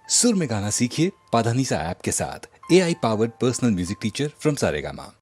सुर में गाना सीखिए पाधानीसा ऐप के साथ। AI powered personal music teacher from Saregama.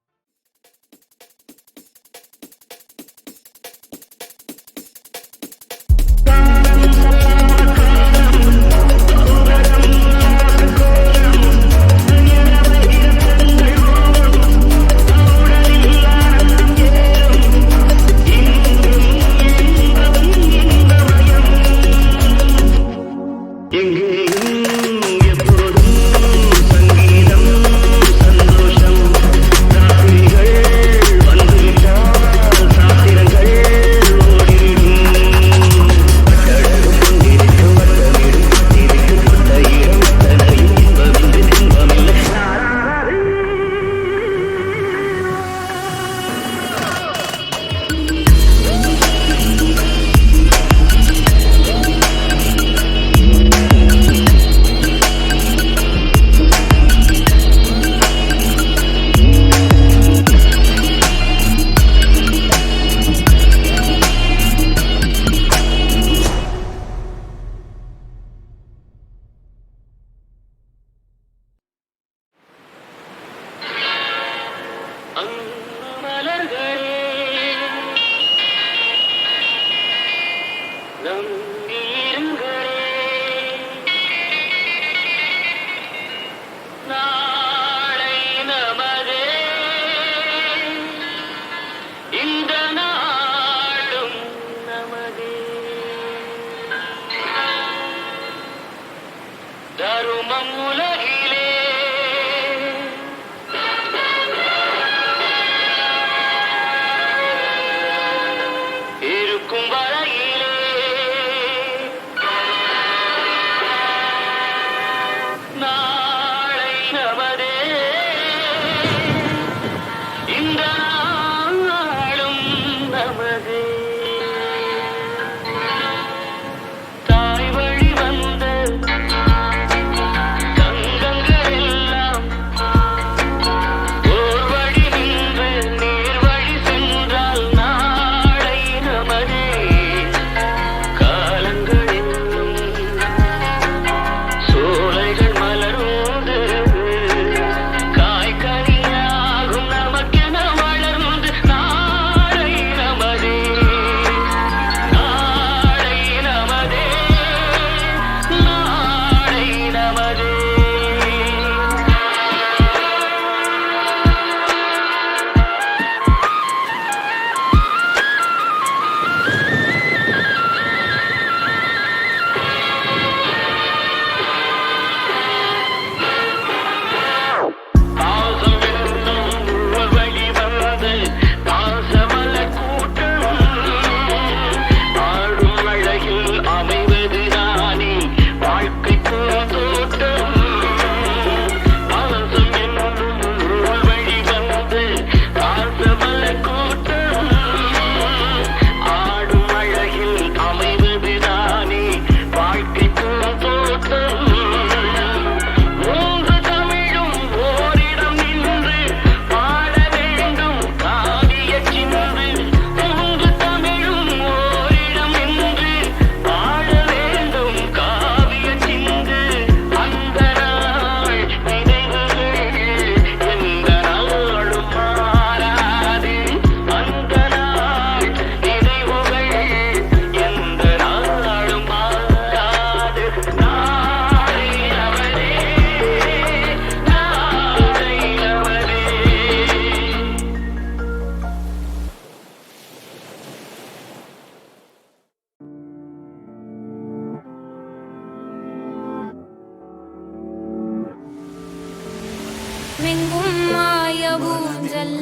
மெங்கும் மாய ஊஞ்சல்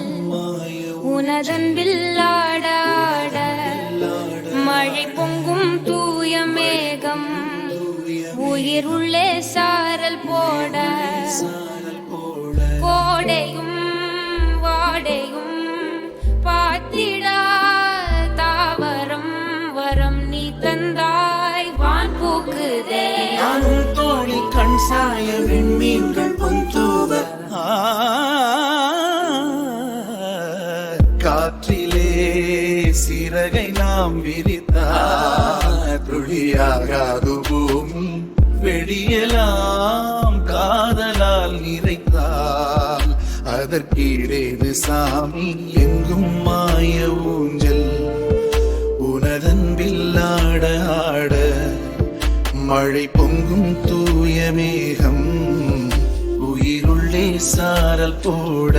உனதன்பில் ஆட ஆட மழை பொங்கும் தூய மேகம் உயிர் உள்ளே சாரல் போட கோடையும் வாடையும் பார்த்திடா தாவரம் வரம் நீ தந்தாய் வான் பூக்குதே தோழி கண் சாய விண்மீன்கள் பொந்தூவ காற்றிலே சிறகை நாம் விரித்தார் துளியாகாது பூமி வெடி விடியலாம் காதலால் நிறைத்தால் அதற்கீடேது சாமி எங்கும் மாய ஊஞ்சல் உனதன்பில் ஆட ஆட மழை பொங்கும் தூய மேகம் உயிருள்ளே சாரல் போட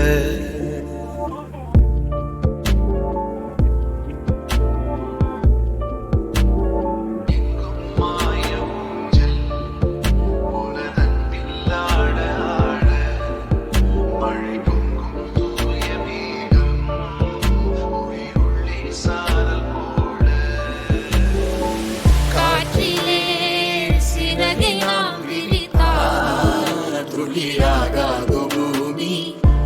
காற்றிலே சிறகை நாம் விரித்தால் துளியாகாதோ பூமி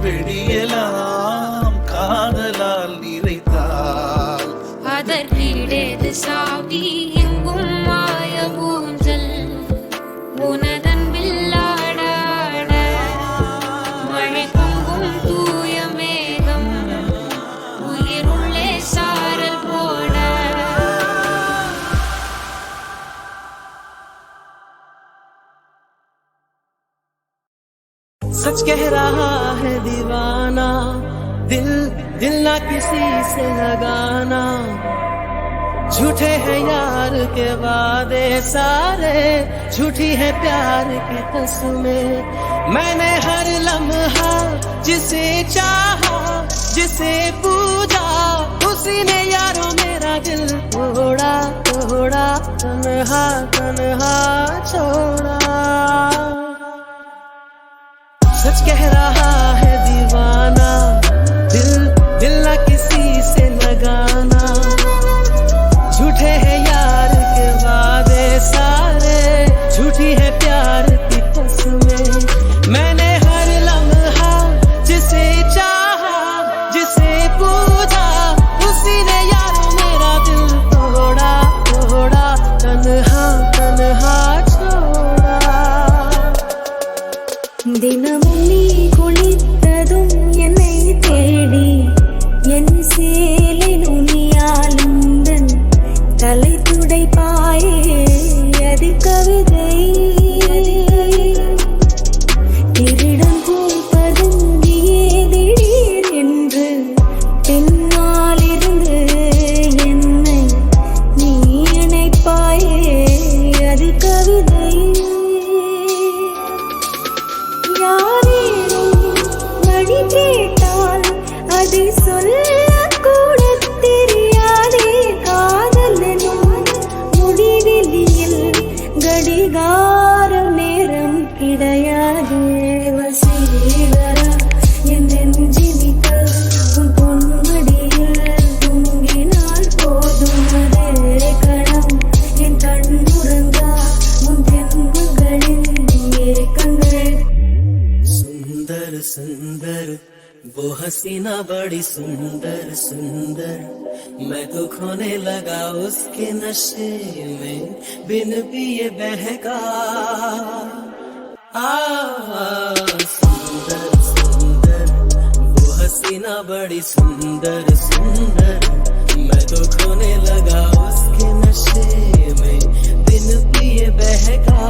வெடியலாம் காதலால் நிறைத்தால் அதற்கிடேது சாவி எங்கும் மாய ஊஞ்சல் உனதன்பில் ஆட ஆட மழை பொங்கும் தூய மேகம் உயிருள்ளே சாரல் போட सच कह रहा है दीवाना दिल दिल ना किसी से लगाना झूठे हैं यार के वादे सारे झूठी है प्यार की कसमें मैंने हर लम्हा जिसे चाहा जिसे पूजा उसी ने यारों मेरा दिल तोड़ा तोड़ा तन्हा तन्हा छोड़ा सच कह रहा है दीवाना दिल दिल ना किसी से लगाना झूठे हैं यार के वादे सारे झूठी है प्यार की कसमें मैंने हर लम्हा जिसे चाहा जिसे पूजा उसी ने यार मेरा दिल तोड़ा तोड़ा तन्हा तन्हा छोड़ा தினமும் நீ குளித்ததும் என்னை தேடி என் சேலை நுனியாலுந்தன் தலை துடைப்பாயே அது கவிதை திருடன் பூப்பதும் நீயே திடீர் என்று பின்னாலிருந்து என்னை நீ இணைப்பாயே அது கவிதை யாரேனும் வழி கேட்டால் அதை சொல்லக்கூட தெரியாதே காதலனும் முடிவெளியில் கடிகார நேரம் கிடையாதே வசீகரா என் நெஞ்சினிக்கல் உன் பொன்மடியில் தூங்கினால் போதும் அதே கணம் என் கண்ணுறங்கா உன் தென்புகளின் ஏக்கங்கள் सुंदर सुंदर वो हसीना बड़ी सुंदर सुंदर मैं तो खोने लगा उसके नशे में बिन पिए बहका सुंदर सुंदर वो हसीना बड़ी सुंदर सुंदर मैं तो खोने लगा उसके नशे में बिन पिए बहका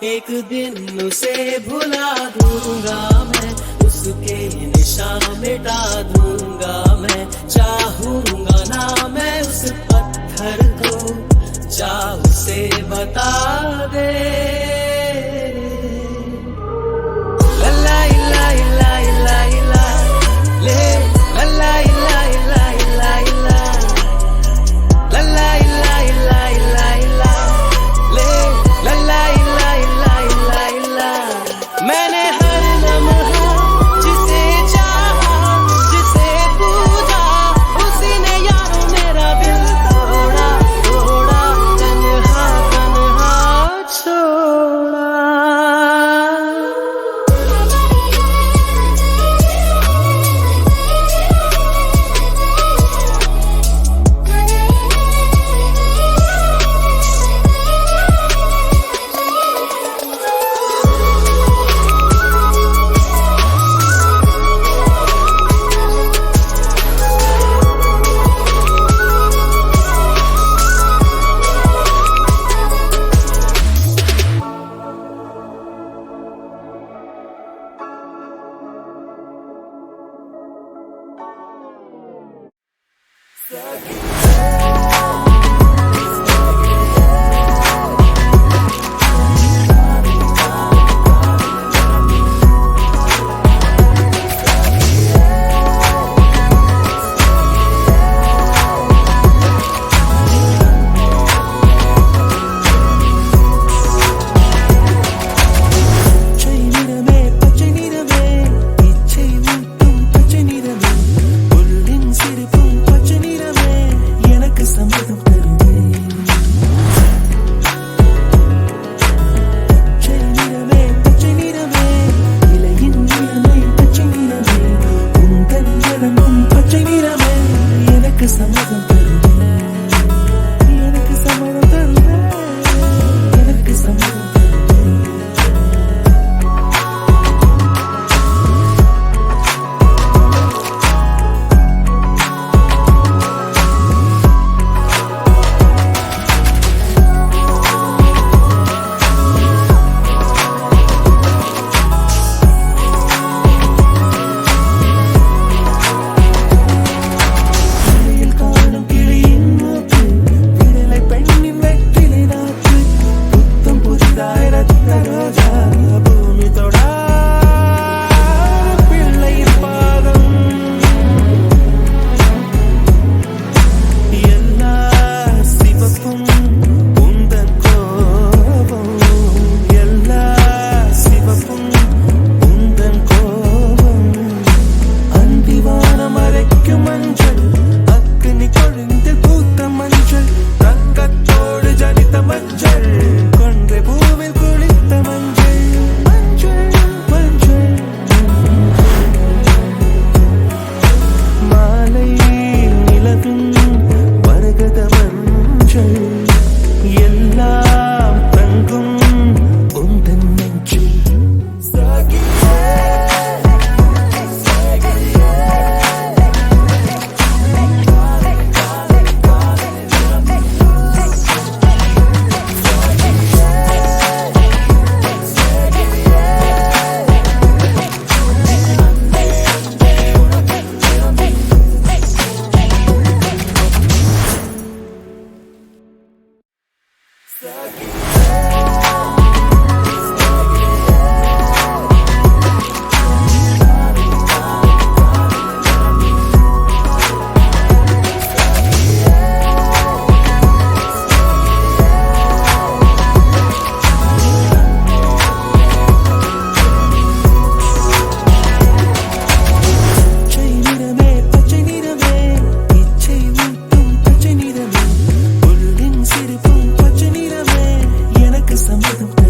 एक दिन उसे भुला दूंगा मैं उसके निशान मिटा दूंगा मैं चाहूंगा ना मैं उस पत्थर को चाह उसे बता दे ला ला ला ला ला ले ला ला ला ला ला ला ला ला ला ला ले ला ला मैंने हर लम्हा जिसे चाहा जिसे पूजा उसी ने यारों मेरा दिल तोड़ा तोड़ा तन्हा तन्हा छोड़ा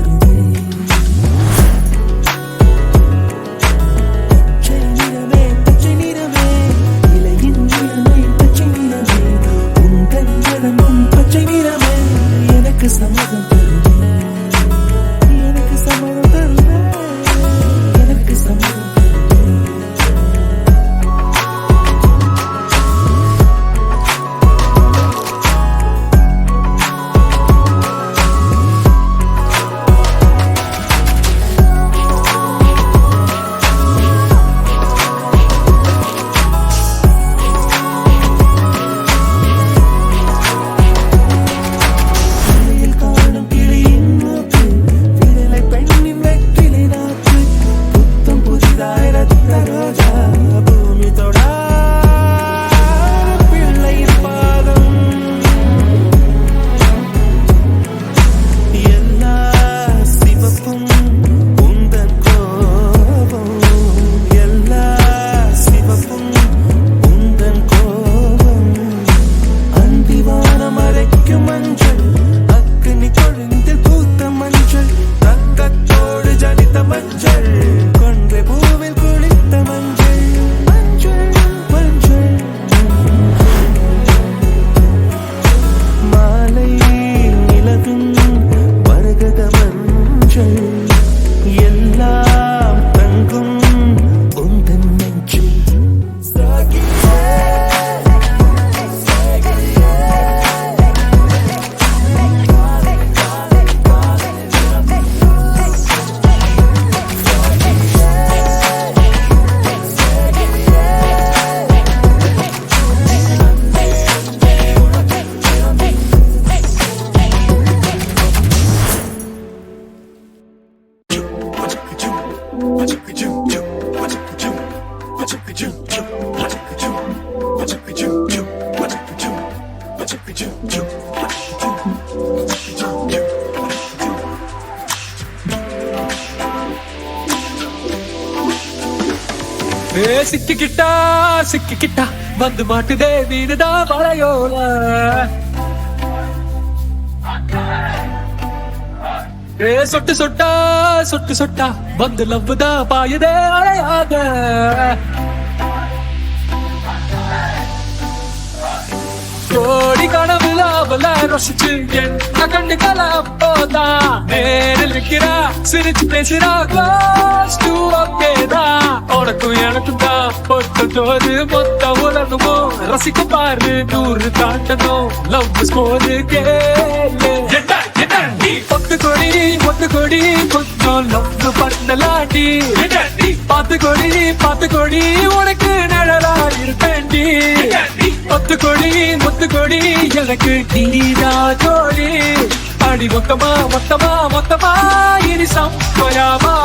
தருவே பச்சை நிறமே பச்சை நிறமே இலையின் நிறமே பச்சை நிறமே உங்கள் நிறமும் பச்சை நிறமே எனக்கு சம்மதம் தருவே எனக்கு சம்மதம் தருவே எனக்கு சம்மதம் தலையில் காணும் கிளியின் மூக்கு விரலை பெண்ணின் வெற்றிலை நாக்கு புத்தம் புதிதாய் ரத்த ரோஜா பூமி தொடா பிள்ளையின் பாதம் எல்லா சிவப்பும் உந்தன் கோபம் எல்லா சிவப்பும் உந்தன் கோபம் அந்திவானம் அரைக்கும் மஞ்சள் அக்கினி கொழுந்தில் பூத்த மஞ்சள் தங்கத்தோடு ஜனித்த மஞ்சள் கொன்றை பூவில் குளித்த மஞ்சள் மஞ்சள் மஞ்சள் மாலை நிலவின் மரகத மஞ்சள் எல்லாம் தங்கும் உந்தன் நெஞ்சில் சிக்கிக்கிட்டா வந்து மாட்டுதே மீனுதான் வளையோல சொட்டு சொட்டா வந்து லவ்வுதா பாயுதே அழையாத கோடி கனவுல அவள ரசிச்சு என்ன கண்டு கலப்போதா நேரில் இருக்கிறா சிரிச்சு பேசுறா close to okay தான் உனக்கும் எனக்கும் தான் பொட்டு தோது மொத்த உலகமோ ரசிக்க பாரு 100 தாண்டனும் லவ் ஸ்கோரு கேளு ஒத்து கொடி கொஞ்சம் லவ் பண்ணலாண்டி பார்த்து கொடி உனக்கு நிழலா இருப்பேன்டி ஒத்து கொடி எனக்கு நீதா ஜோடி அடி மொத்தமா இனி சம்பயாமா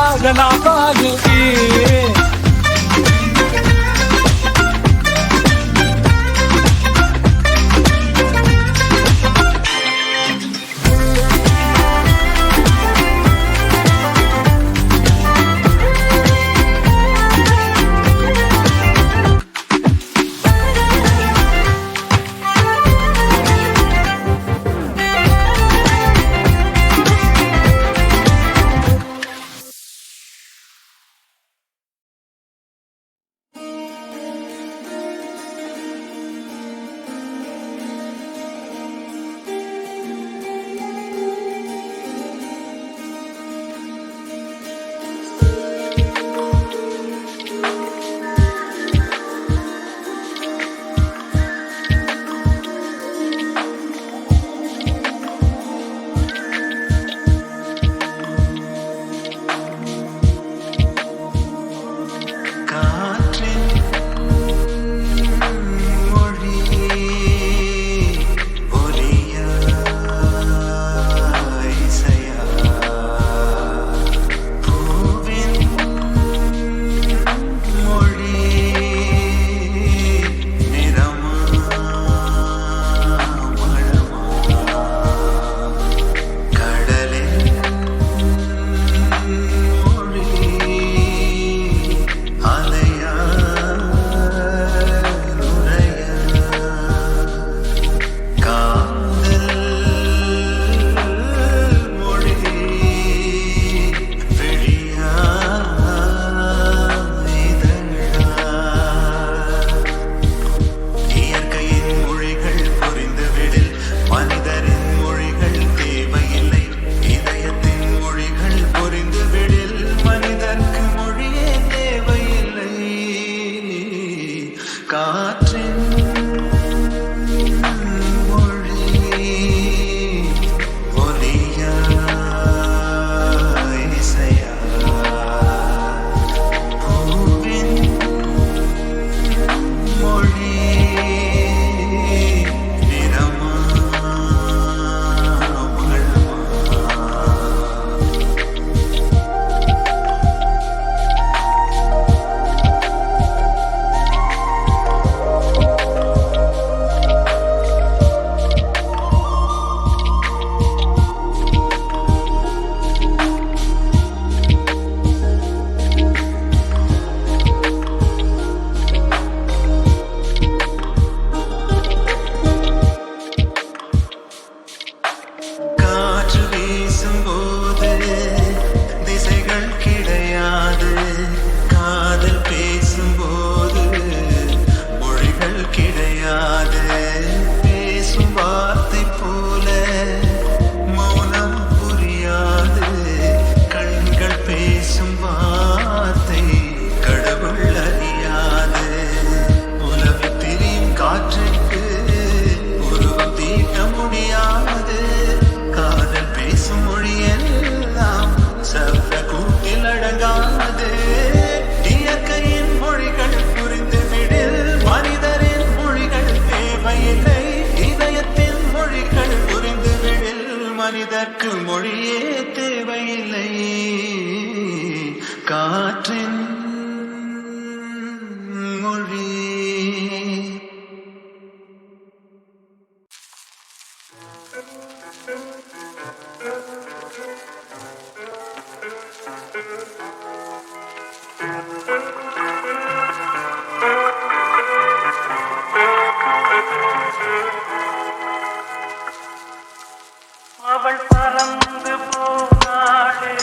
அவள் பறந்து போனாளே,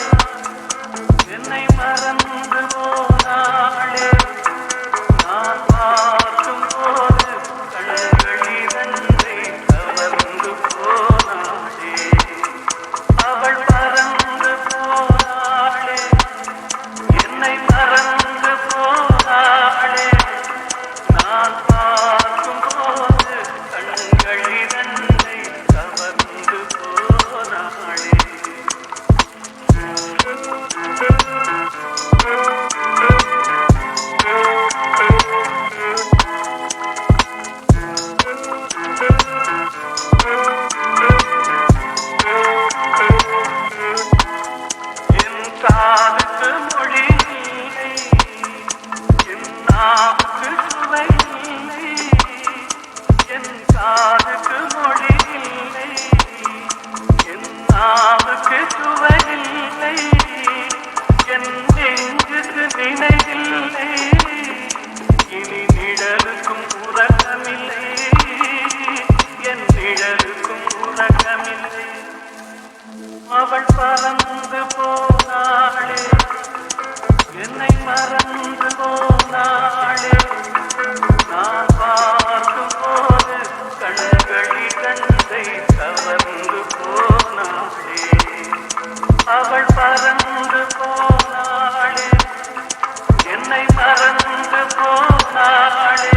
என்னை மறந்து போனாளே, நான் பார்க்கும் போது கண்களிரண்டை கவர்ந்து போனாளே. அவள் பறந்து போனாளே, என்னை மறந்து போனாளே, நான் பார்க்கும் போது கண்களிரண்டை கவர்ந்து போனாளே. என் காதுக்கு மொழி இல்லை, என் நாவுக்கு சுவை இல்லை. என் காதுக்கு மொழி இல்லை, என் நாவுக்கு சுவை இல்லை. என் நெஞ்சுக்கு நினைவில்லை, இனி நிழலுக்கும் உறக்கமில்லை. என் நிழலுக்கும் உறக்கமில்லை. அவள் பறந்து போனாளே, என்னை மறந்து போனாளே, நான் பார்க்கும் போது கண்களில் கண்டை கவர்ந்து போனாளே. அவள் பறந்து போனாளே, என்னை மறந்து போனாளே,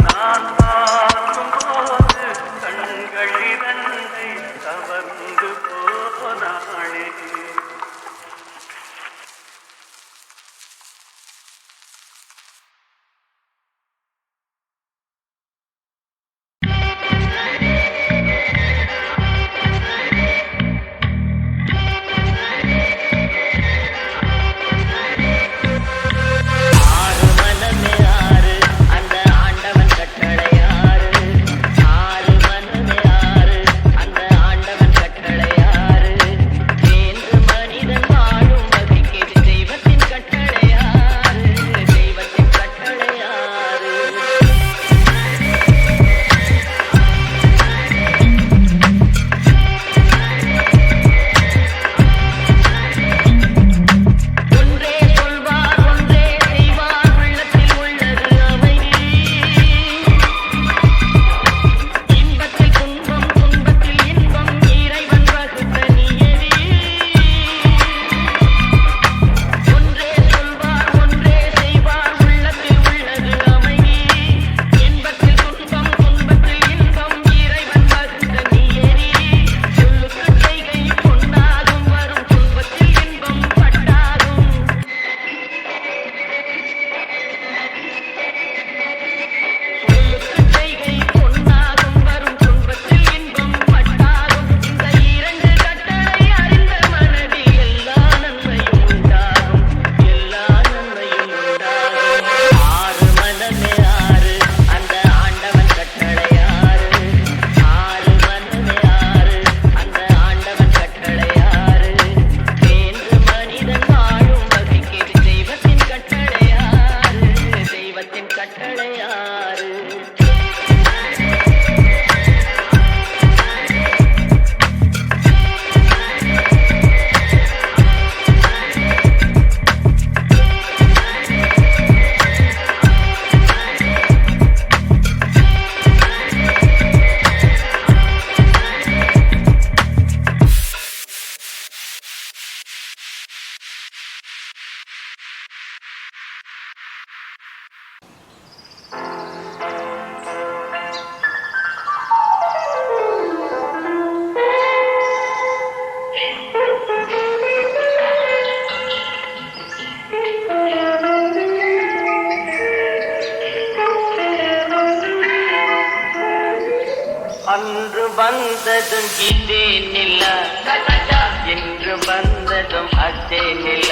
நான் பார்க்கும் போது கண்களில் கண்டை கவர்ந்து போனாளே. அன்று வந்ததும் இதே நில, என்று வந்ததும் அதே நில.